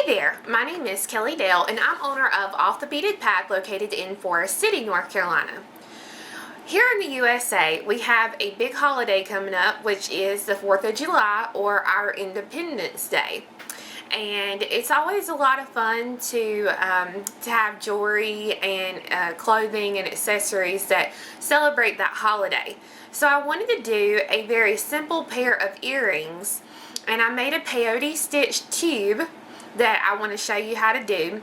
Hey there, my name is Kelly Dale and I'm owner of Off the Beaded Path located in Forest City, North Carolina. Here in the USA, we have a big holiday coming up, which is the 4th of July, or our Independence Day. And it's always a lot of fun to have jewelry and clothing and accessories that celebrate that holiday. So I wanted to do a very simple pair of earrings, and I made a peyote stitch tube that I want to show you how to do.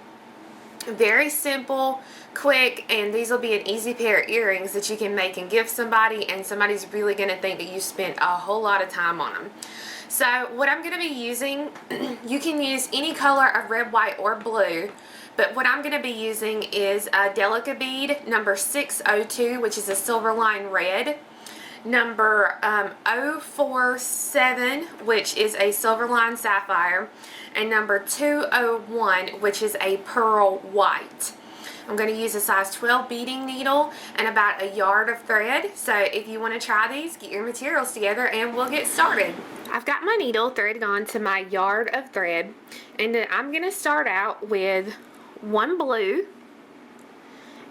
Very simple, quick, and these will be an easy pair of earrings that you can make and give somebody, and somebody's really going to think that you spent a whole lot of time on them. So what I'm going to be using, you can use any color of red, white, or blue, but what I'm going to be using is a Delicas bead number 602, which is a silver line red, number 047, which is a silver line sapphire, and number 201, which is a pearl white. I'm going to use a size 12 beading needle and about a yard of thread. So if you want to try these, get your materials together and we'll get started. I've got my needle threaded onto my yard of thread, and then I'm going to start out with one blue,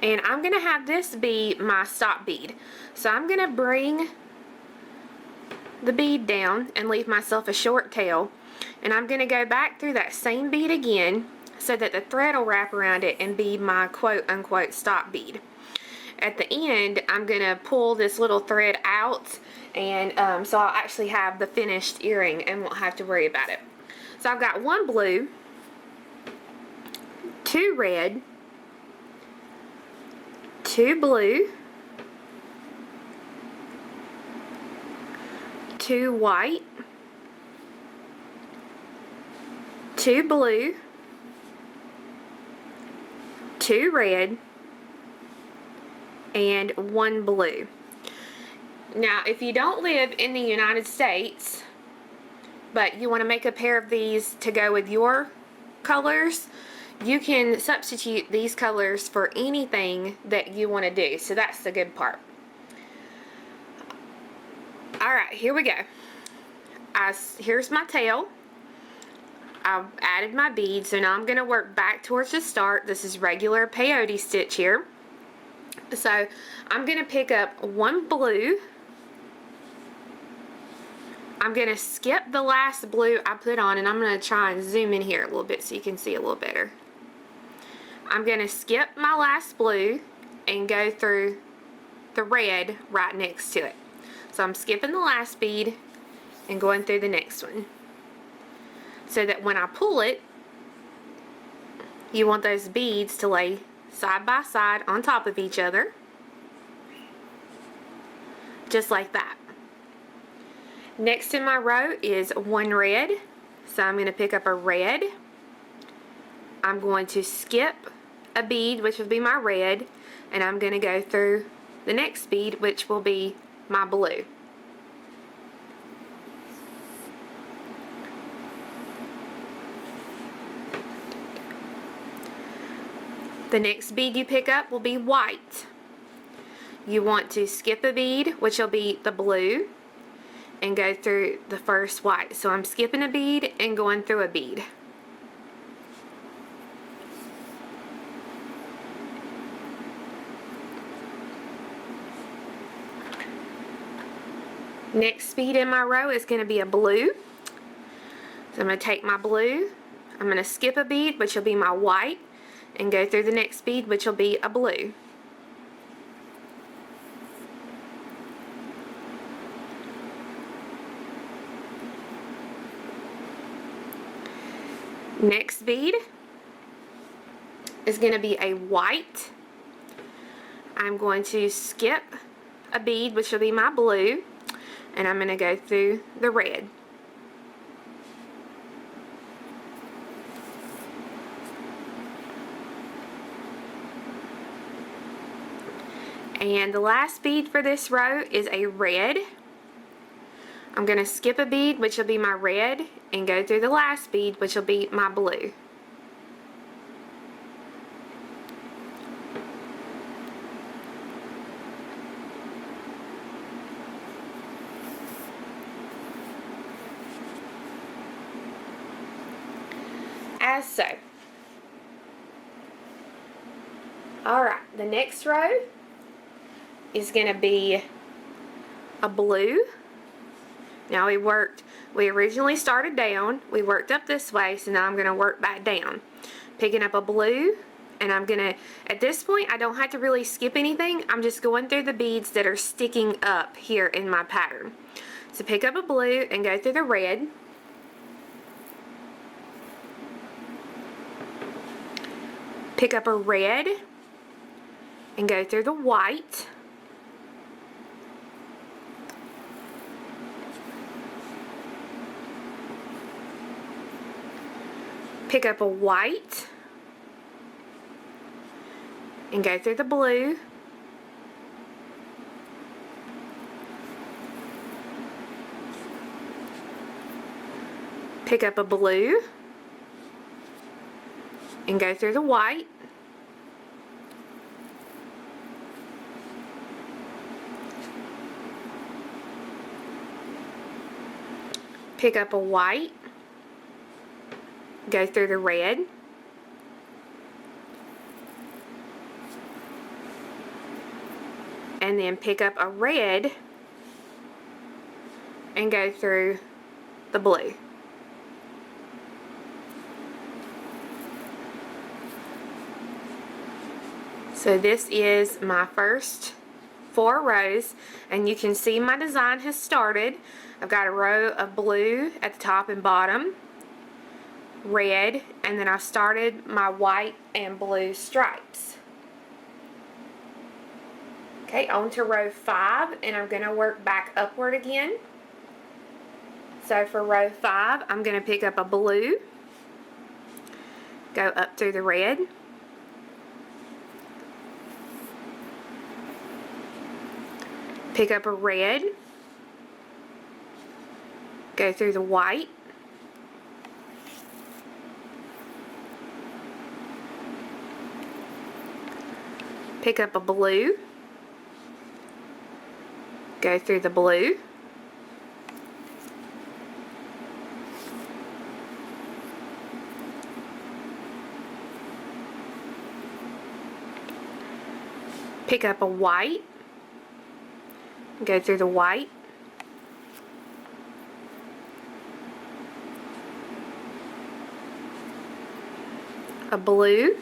and I'm going to have this be my stop bead. So I'm going to bring the bead down and leave myself a short tail, and I'm going to go back through that same bead again so that the thread will wrap around it and be my quote-unquote stop bead. At the end, I'm going to pull this little thread out, and so I'll actually have the finished earring and won't have to worry about it. So I've got one blue, two red, two blue, two white, two blue, two red, and one blue. Now, if you don't live in the United States, but you want to make a pair of these to go with your colors, you can substitute these colors for anything that you want to do. So that's the good part. Alright, here we go. Here's my tail. I've added my bead, so now I'm going to work back towards the start. This is regular peyote stitch here. So I'm going to pick up one blue. I'm going to skip the last blue I put on, and I'm going to try and zoom in here a little bit so you can see a little better. I'm going to skip my last blue and go through the red right next to it. So I'm skipping the last bead and going through the next one, so that when I pull it, you want those beads to lay side by side on top of each other, just like that. Next in my row is one red, so I'm going to pick up a red. I'm going to skip a bead, which will be my red, and I'm going to go through the next bead, which will be my blue. The next bead you pick up will be white. You want to skip a bead, which will be the blue, and go through the first white. So I'm skipping a bead and going through a bead. Next bead in my row is going to be a blue. So I'm going to take my blue, I'm going to skip a bead, which will be my white, and go through the next bead, which will be a blue. Next bead is going to be a white. I'm going to skip a bead, which will be my blue, and I'm going to go through the red. And the last bead for this row is a red. I'm going to skip a bead, which will be my red, and go through the last bead, which will be my blue. as so. Alright, the next row is going to be a blue. Now we originally started down, we worked up this way, so now I'm going to work back down. Picking up a blue, and I'm going to, at this point I don't have to really skip anything, I'm just going through the beads that are sticking up here in my pattern. So pick up a blue and go through the red. Pick up a red and go through the white. Pick up a white and go through the blue. Pick up a blue and go through the white. Pick up a white, go through the red. And then pick up a red and go through the blue. So this is my first 4 rows, and you can see my design has started. I've got a row of blue at the top and bottom, red, and then I've started my white and blue stripes. Okay, on to row 5, and I'm going to work back upward again. So for row 5, I'm going to pick up a blue, go up through the red, pick up a red, go through the white, pick up a blue, go through the blue, pick up a white, go through the white, a blue,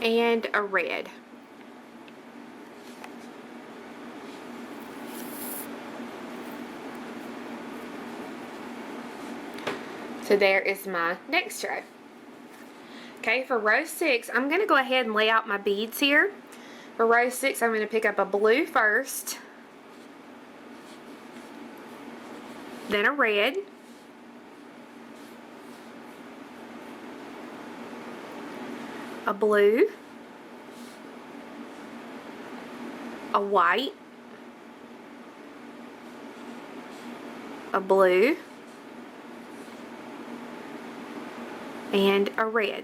and a red. So there is my next row. Okay, for row 6, I'm going to go ahead and lay out my beads here. For row 6, I'm going to pick up a blue first, then a red, a blue, a white, a blue, and a red.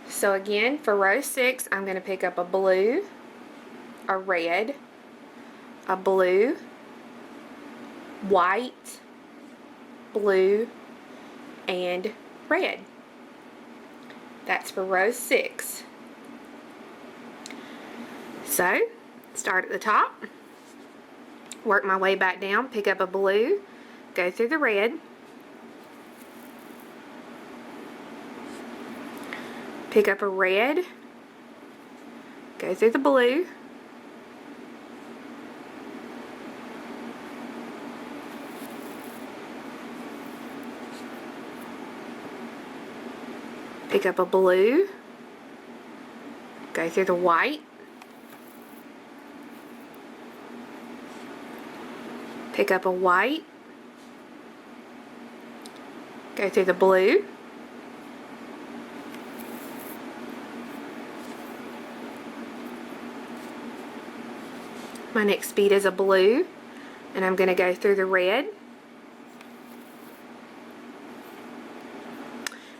So again, for row 6, I'm going to pick up a blue, a red, a blue, white, blue, and red. That's for row 6. So, start at the top, work my way back down, pick up a blue, go through the red, pick up a red, go through the blue, pick up a blue, go through the white, pick up a white, go through the blue, my next bead is a blue, and I'm going to go through the red,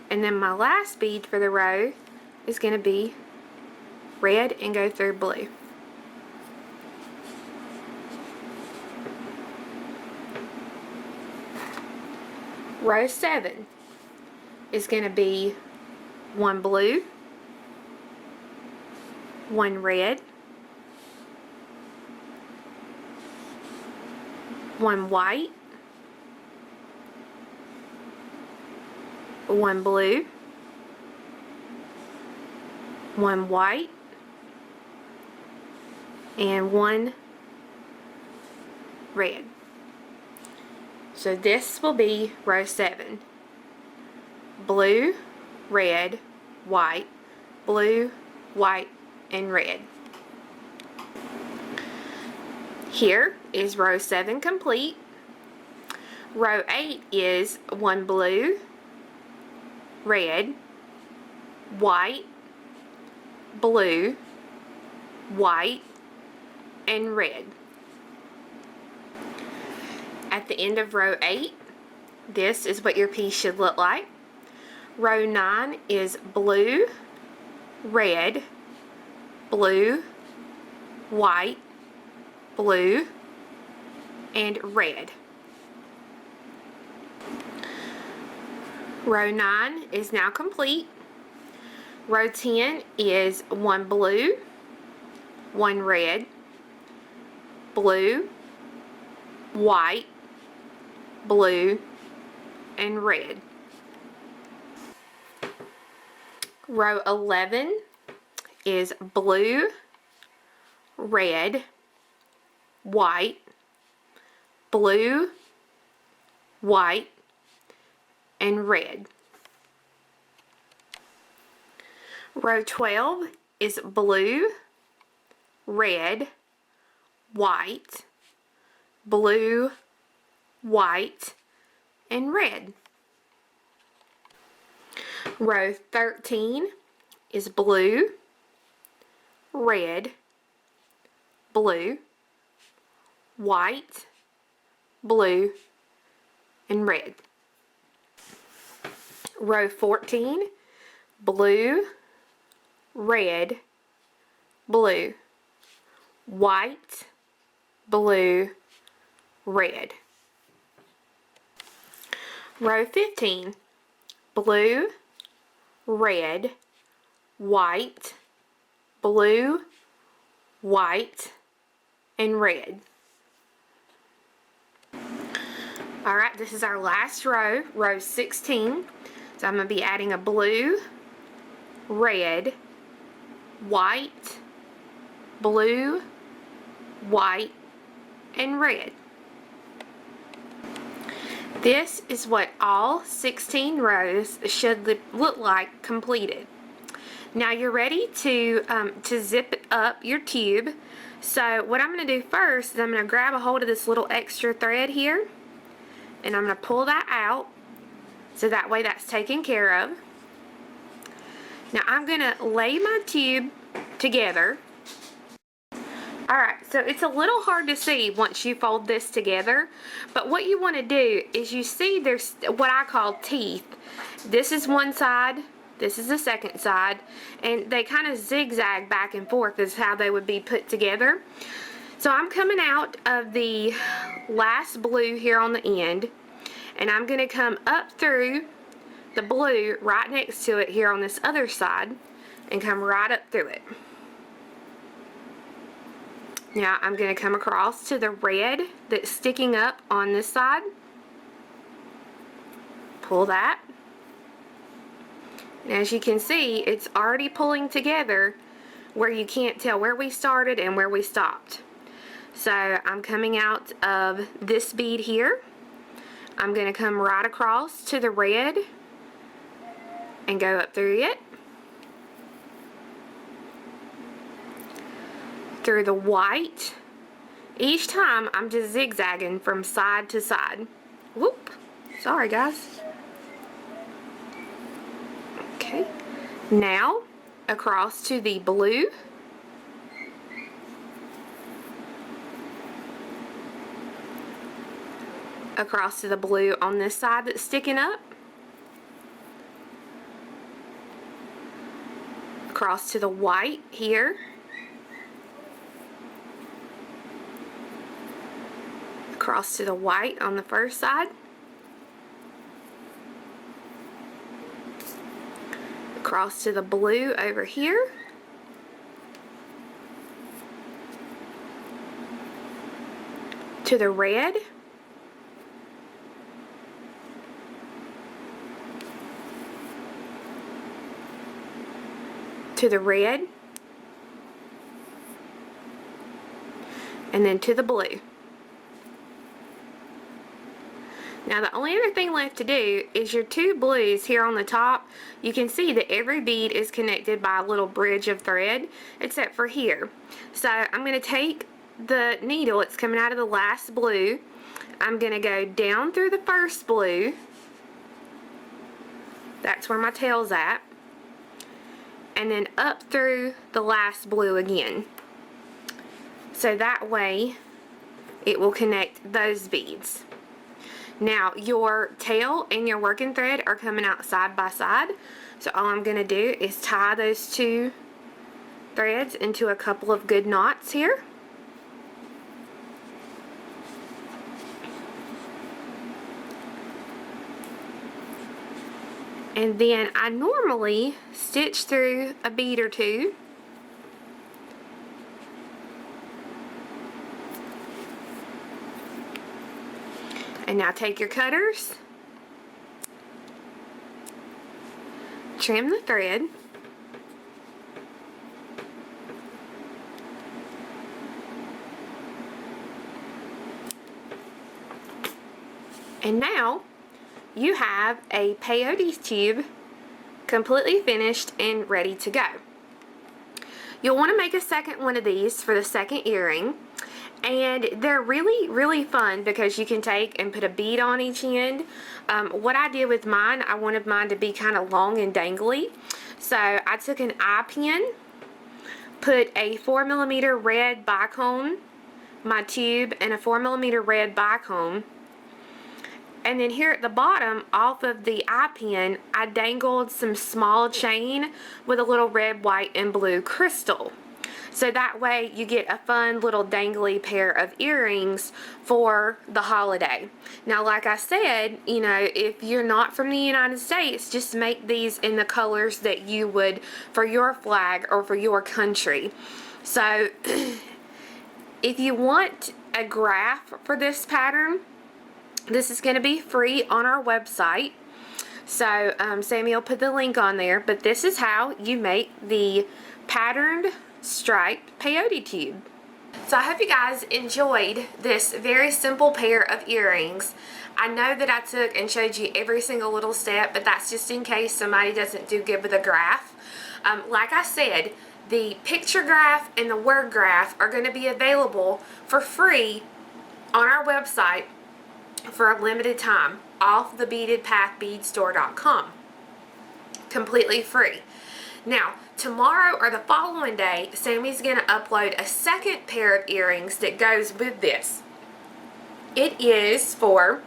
and then my last bead for the row is going to be red and go through blue. Row 7 is going to be 1 blue, 1 red, 1 white, 1 blue, 1 white, and 1 red. So this will be row 7. Blue, red, white, blue, white, and red. Here is row 7 complete. Row 8 is 1 blue, red, white, blue, white, and red. At the end of row 8, this is what your piece should look like. Row 9 is blue, red, blue, white, blue, and red. Row 9 is now complete. Row 10 is 1 blue, 1 red, blue, white, blue, and red. Row 11 is blue, red, white, blue, white, and red. Row 12 is blue, red, white, blue, white, and red. Row 13 is blue, red, blue, white, blue, and red. Row 14, blue, red, blue, white, blue, red. Row 15, blue, red, white, blue, white, and red. Alright, this is our last row, row 16. So I'm going to be adding a blue, red, white, blue, white, and red. This is what all 16 rows should look like completed. Now you're ready to zip up your tube. So what I'm going to do first is I'm going to grab a hold of this little extra thread here, and I'm going to pull that out so that way that's taken care of. Now I'm going to lay my tube together. Alright, so it's a little hard to see once you fold this together, but what you want to do is you see there's what I call teeth. This is one side, this is the second side, and they kind of zigzag back and forth is how they would be put together. So I'm coming out of the last blue here on the end, and I'm going to come up through the blue right next to it here on this other side and come right up through it. Now I'm going to come across to the red that's sticking up on this side. Pull that. And as you can see, it's already pulling together where you can't tell where we started and where we stopped. So I'm coming out of this bead here. I'm going to come right across to the red and go up through it. Through the white. Each time I'm just zigzagging from side to side. Whoop. Sorry guys. Okay. Now across to the blue. Across to the blue on this side that's sticking up. Across to the white here. Across to the white on the first side. Cross to the blue over here. To the red. To the red. And then to the blue. Now the only other thing left to do is your two blues here on the top. You can see that every bead is connected by a little bridge of thread except for here. So I'm going to take the needle, it's coming out of the last blue. I'm going to go down through the first blue. That's where my tail's at. And then up through the last blue again. So that way it will connect those beads. Now your tail and your working thread are coming out side by side. So all I'm going to do is tie those two threads into a couple of good knots here. And then I normally stitch through a bead or two. And now take your cutters, trim the thread, and now you have a peyote tube completely finished and ready to go. You'll want to make a second one of these for the second earring. And they're really fun because you can take and put a bead on each end. What I did with mine, I wanted mine to be kind of long and dangly. So I took an eye pin, put a 4mm red bicone, my tube, and a 4mm red bicone. And then here at the bottom, off of the eye pin, I dangled some small chain with a little red, white, and blue crystal. So that way you get a fun little dangly pair of earrings for the holiday. Now like I said, you know, if you're not from the United States, just make these in the colors that you would for your flag or for your country. So if you want a graph for this pattern, this is going to be free on our website. So Sammy will put the link on there, but this is how you make the patterned striped peyote tube. So I hope you guys enjoyed this very simple pair of earrings. I know that I took and showed you every single little step, but that's just in case somebody doesn't do good with a graph. Like I said, the picture graph and the word graph are going to be available for free on our website for a limited time off the beadedpathbeadstore.com. Completely free. Now, tomorrow or the following day, Sammy's going to upload a second pair of earrings that goes with this. It is for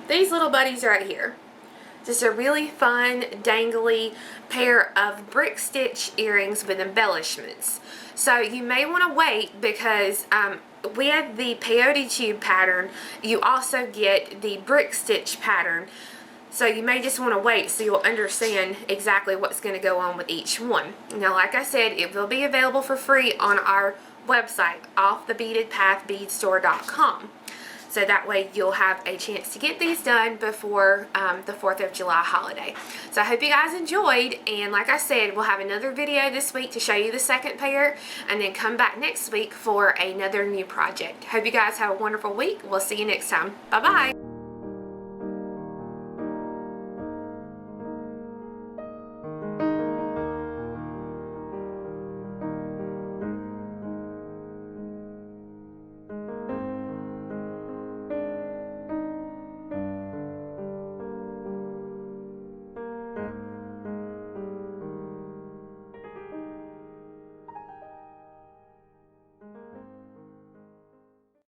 these little buddies right here. Just a really fun, dangly pair of brick stitch earrings with embellishments. So you may want to wait because with the peyote tube pattern, you also get the brick stitch pattern. So you may just want to wait so you'll understand exactly what's going to go on with each one. Now, like I said, it will be available for free on our website, offthebeadedpathbeadstore.com. So that way you'll have a chance to get these done before the 4th of July holiday. So I hope you guys enjoyed, and like I said, we'll have another video this week to show you the second pair, and then come back next week for another new project. Hope you guys have a wonderful week. We'll see you next time. Bye-bye.